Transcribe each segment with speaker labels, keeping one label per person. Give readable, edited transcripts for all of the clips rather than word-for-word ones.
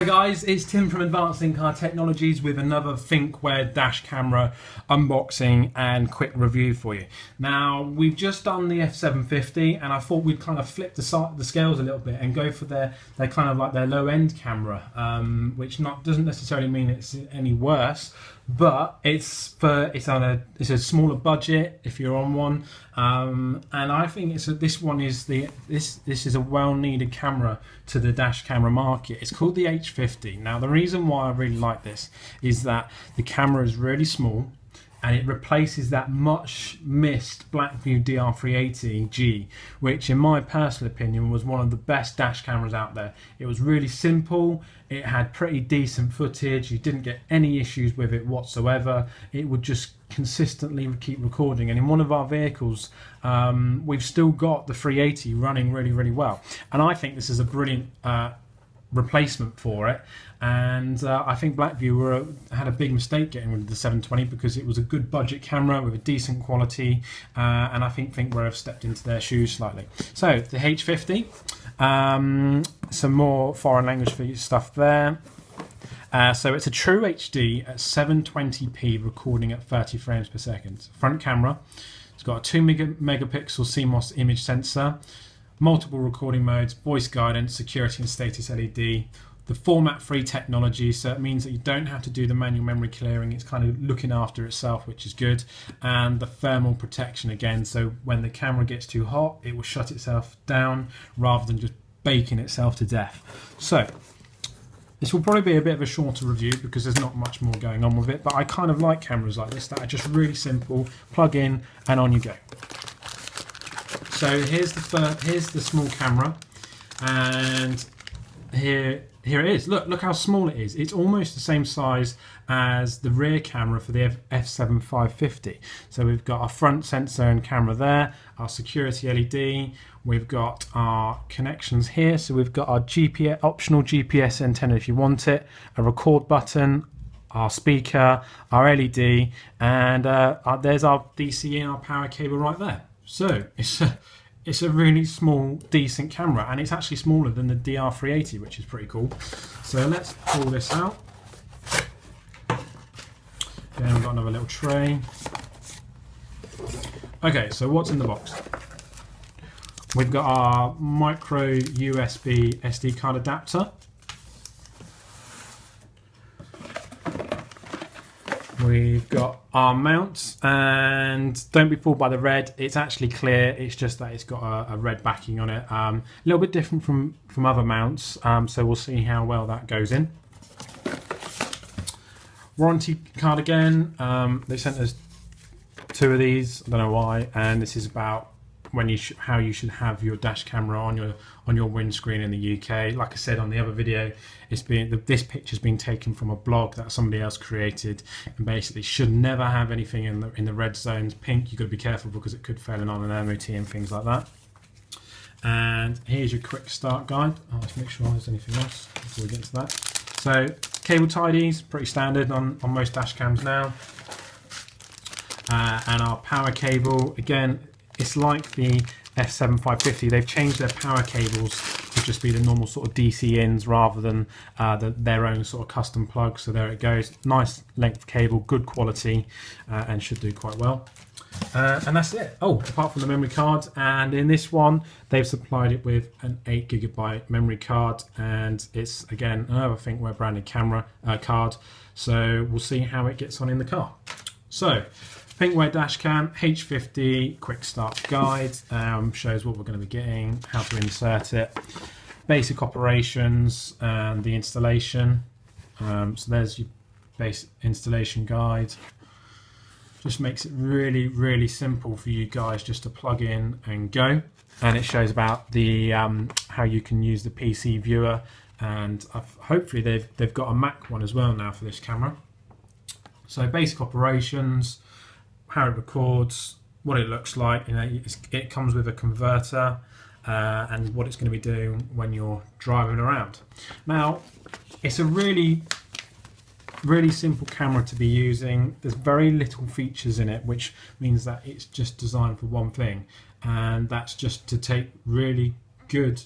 Speaker 1: Guys, it's Tim from Advancing Car Technologies with another Thinkware dash camera unboxing and quick review for you. Now, we've just done the F750 and I thought we'd kind of flip the scales a little bit and go for their kind of like their low-end camera, which doesn't necessarily mean it's any worse, but it's a smaller budget if you're on one, and I think this is a well-needed camera to the dash camera market. It's called the H50. Now, the reason why I really like this is that the camera is really small and it replaces that much missed Blackview DR380G, which in my personal opinion was one of the best dash cameras out there. It was really simple, it had pretty decent footage, you didn't get any issues with it whatsoever, it would just consistently keep recording, and in one of our vehicles we've still got the 380 running really well, and I think this is a brilliant replacement for it. And I think Blackview had a big mistake getting rid of the 720 because it was a good budget camera with a decent quality, and I think Thinkware have stepped into their shoes slightly. So the H50, some more foreign language stuff there. So it's a true HD at 720p recording at 30 frames per second. Front camera, it's got a 2 megapixel CMOS image sensor, multiple recording modes, voice guidance, security and status LED. The format-free technology, so it means that you don't have to do the manual memory clearing. It's kind of looking after itself, which is good. And the thermal protection again, so when the camera gets too hot, it will shut itself down rather than just baking itself to death. So this will probably be a bit of a shorter review because there's not much more going on with it, but I kind of like cameras like this that are just really simple, plug in and on you go. So here's the small camera, and here it is. Look how small it is. It's almost the same size as the rear camera for the F7 550. So we've got our front sensor and camera there, our security LED, we've got our connections here, so we've got our GPS, optional GPS antenna if you want it, a record button, our speaker, our LED, and there's our DC and our power cable right there. So it's a really small, decent camera, and it's actually smaller than the DR380, which is pretty cool. So let's pull this out. Then we've got another little tray. Okay, so what's in the box? We've got our micro USB SD card adapter. We've got our mounts, and don't be fooled by the red, it's actually clear, it's just that it's got a red backing on it. A little bit different from other mounts, so we'll see how well that goes in. Warranty card again, they sent us 2 of these, I don't know why, and this is about how you should have your dash camera on your windscreen in the UK. Like I said on the other video, this picture's been taken from a blog that somebody else created, and basically should never have anything in the red zones. Pink, you've got to be careful because it could fail on an MOT and things like that. And here's your quick start guide. Let's make sure there's anything else before we get to that. So cable tidies, pretty standard on most dash cams now. And our power cable, again, it's like the F7 550. They've changed their power cables to just be the normal sort of DC ins rather than their own sort of custom plug. So there it goes. Nice length cable, good quality, and should do quite well. And that's it. Oh, apart from the memory card, and in this one they've supplied it with an 8GB memory card, and it's again another Thinkware branded camera card. So we'll see how it gets on in the car. So Thinkware DashCam H50 quick start guide, shows what we're going to be getting, how to insert it, basic operations and the installation. So there's your basic installation guide. Just makes it really simple for you guys just to plug in and go, and it shows about the how you can use the PC viewer, and hopefully they've got a Mac one as well now for this camera. So basic operations, how it records, what it looks like. It comes with a converter, and what it's going to be doing when you're driving around. Now, it's a really simple camera to be using. There's very little features in it, which means that it's just designed for one thing, and that's just to take really good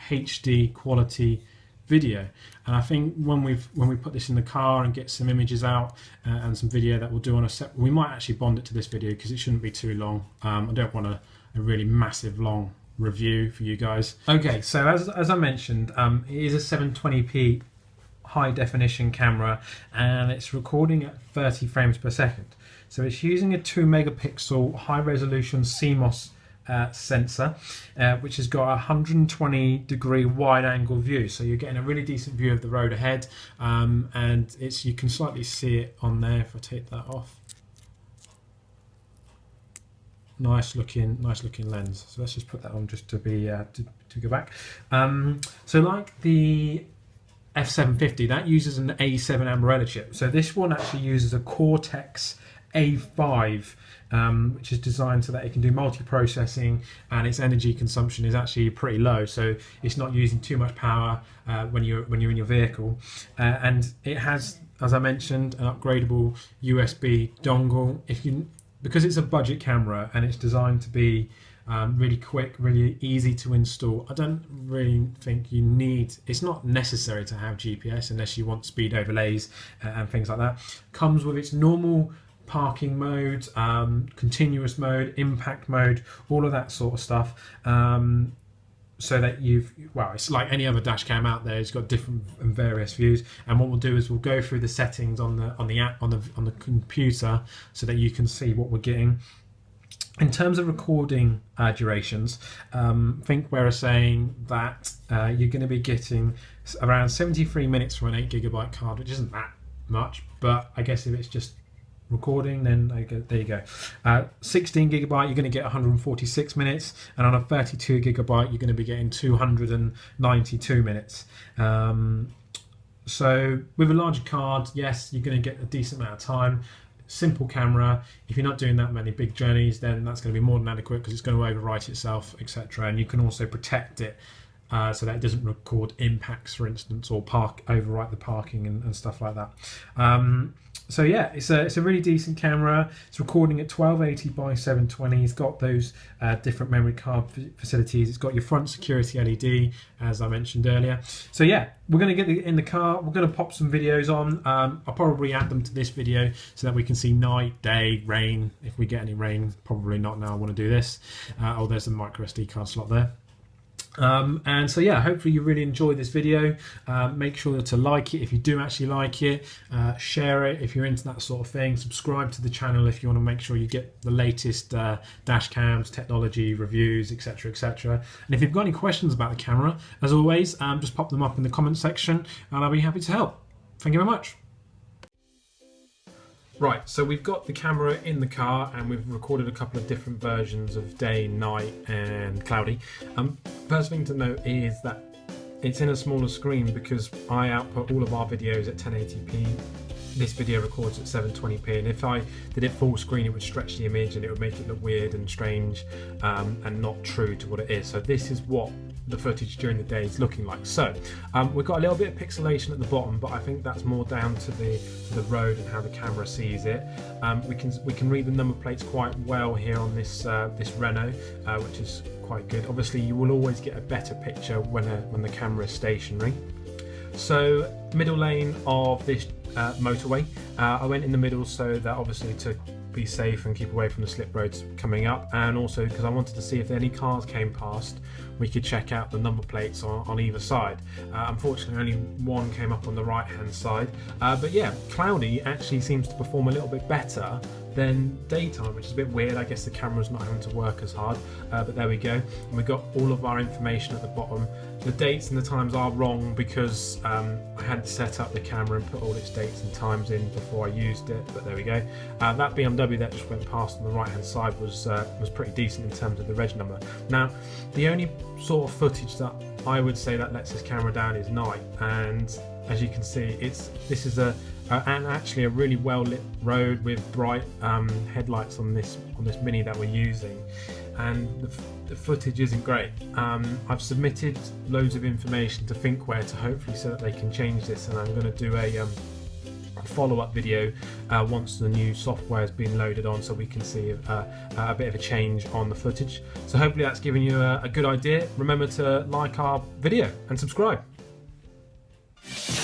Speaker 1: HD quality video. And I think when we put this in the car and get some images out and some video that we'll do on a set, we might actually bond it to this video because it shouldn't be too long. I don't want a really massive long review for you guys. Okay, so as I mentioned, it is a 720p high definition camera and it's recording at 30 frames per second. So it's using a 2 megapixel high resolution CMOS sensor, which has got a 120-degree wide angle view, so you're getting a really decent view of the road ahead, and you can slightly see it on there if I take that off. Nice looking lens. So let's just put that on just to be to go back. So like the F750, that uses an A7 Ambarella chip. So this one actually uses a Cortex-A5, which is designed so that it can do multi-processing, and its energy consumption is actually pretty low. So it's not using too much power when you're in your vehicle, and it has, as I mentioned, an upgradable USB dongle. Because it's a budget camera and it's designed to be really quick, really easy to install, I don't really think it's not necessary to have GPS unless you want speed overlays and things like that. Comes with its normal parking mode, continuous mode, impact mode, all of that sort of stuff. So that it's like any other dash cam out there. It's got different and various views, and what we'll do is we'll go through the settings on the app on the computer so that you can see what we're getting. In terms of recording durations, Thinkware are saying that you're going to be getting around 73 minutes from an 8GB card, which isn't that much, but I guess if it's just recording, then there you go. 16GB, you're going to get 146 minutes, and on a 32GB, you're going to be getting 292 minutes. So with a larger card, yes, you're going to get a decent amount of time. Simple camera. If you're not doing that many big journeys, then that's going to be more than adequate because it's going to overwrite itself, etc. And you can also protect it so that it doesn't record impacts, for instance, or overwrite the parking and stuff like that. So yeah, it's a really decent camera. It's recording at 1280 by 720. It's got those different memory card facilities. It's got your front security LED, as I mentioned earlier. So yeah, we're going to get in the car. We're going to pop some videos on. I'll probably add them to this video so that we can see night, day, rain. If we get any rain, probably not now. I want to do this. Oh, there's a micro SD card slot there. And so yeah, hopefully you really enjoyed this video. Make sure to like it if you do actually like it, share it if you're into that sort of thing, subscribe to the channel if you want to make sure you get the latest dash cams, technology, reviews, etc, etc. And if you've got any questions about the camera, as always, just pop them up in the comment section and I'll be happy to help. Thank you very much. Right, so we've got the camera in the car and we've recorded a couple of different versions of day, night and cloudy. First thing to note is that it's in a smaller screen because I output all of our videos at 1080p. This video records at 720p, and if I did it full screen it would stretch the image and it would make it look weird and strange and not true to what it is. So this is what the footage during the day is looking like. So we've got a little bit of pixelation at the bottom, but I think that's more down to the road and how the camera sees it. We can read the number plates quite well here on this this Renault, which is quite good. Obviously you will always get a better picture when the camera is stationary. So middle lane of this motorway, I went in the middle so that obviously to be safe and keep away from the slip roads coming up, and also because I wanted to see if any cars came past we could check out the number plates on either side. Unfortunately only one came up on the right hand side, but yeah, cloudy actually seems to perform a little bit better than daytime, which is a bit weird. I guess the camera's not having to work as hard, but there we go. And we've got all of our information at the bottom. The dates and the times are wrong because I had to set up the camera and put all its dates and times in before I used it, but there we go. That BMW that just went past on the right hand side was pretty decent in terms of the reg number. Now the only sort of footage that I would say that lets this camera down is night, and as you can see this is and actually a really well lit road with bright headlights on this Mini that we're using, and the footage isn't great. I've submitted loads of information to Thinkware to hopefully so that they can change this, and I'm going to do a follow-up video once the new software has been loaded on so we can see a bit of a change on the footage. So hopefully that's given you a good idea. Remember to like our video and subscribe. you.